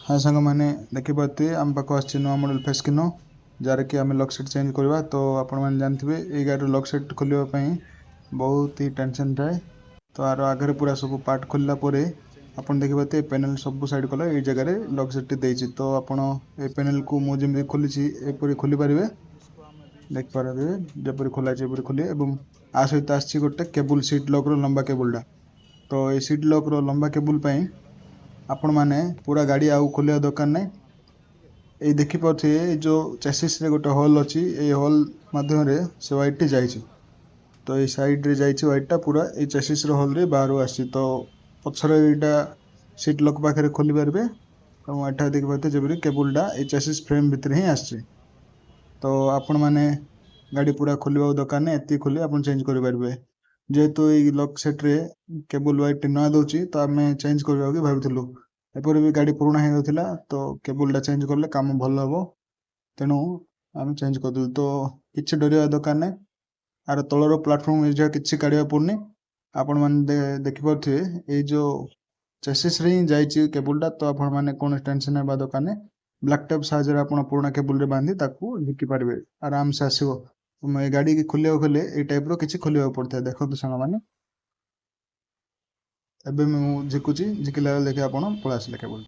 हाँ सांग मैंने देखिपे आम पाक आस मॉडल फेस्किनो जार कि आम लक सेट चेंज करवा। तो आपण मैंने जानते ये गाड़ी लक सेट खोलने बहुत ही टेंशन थाए। तो आर आगे पूरा सब पार्ट खोलला आप देखिपे पैनल सब साइड कल ये जगह लक सेट देती। तो आपण ये पैनल को मुझे खोली एपरी खोली पारे देखिपारे जपरी खोला खोली एवं आ सहित आसी गोटे केबुल सीट लक लंबा केबुलटा। तो ये सीट लक लंबा केबुल आपण मैंने पूरा गाड़ी आउ खोलिया दरकार ना। ये देखिपे जो चेसिस रे गोटे होल अच्छी ये होल मध्यम से व्हाइट जाइए। तो ये साइड रे जाइए व्हाइटा पूरा ये चेसिस रो होल रे बाहर आसी। तो पछर यहाँ सीट लक पाखे खोली पारे एटा देखिए जब केबुलटा ये चेसिस फ्रेम भितर ही आसी। तो आपण मैंने गाड़ी पूरा खोलवा दरकार ना एति खोली आप चेंज करेंगे। जेहेतु ये लक सेट रे केबुल व्हाइट न दौर तो आम चेंज करवा भावुलु। एपरी भी गाड़ी पुराणा हो जाता तो केबुलटा चेंज कले काम भल हम तेणु आम चेंज करदे। तो किसी डर दरकार ना आर तलर प्लाटफर्म किसी काढ़ा पड़नी। आपण मैंने देखिपे ये जो चेसिस रे ही जाइए केबुलटा। तो आपण मैंने कौन टेंशन है दरकार ना ब्लैक टेप साहाଯ୍य आप पुराणा केबुल बांधी झिकी पारे आराम से आसो। गाड़ी की खोलिया खोले ये टाइप किसी खोलिया पड़ता है। देखो सांग मैंने एवं मुझे झिकुची झिकिला देखिए आप पलि आसिले केबुल।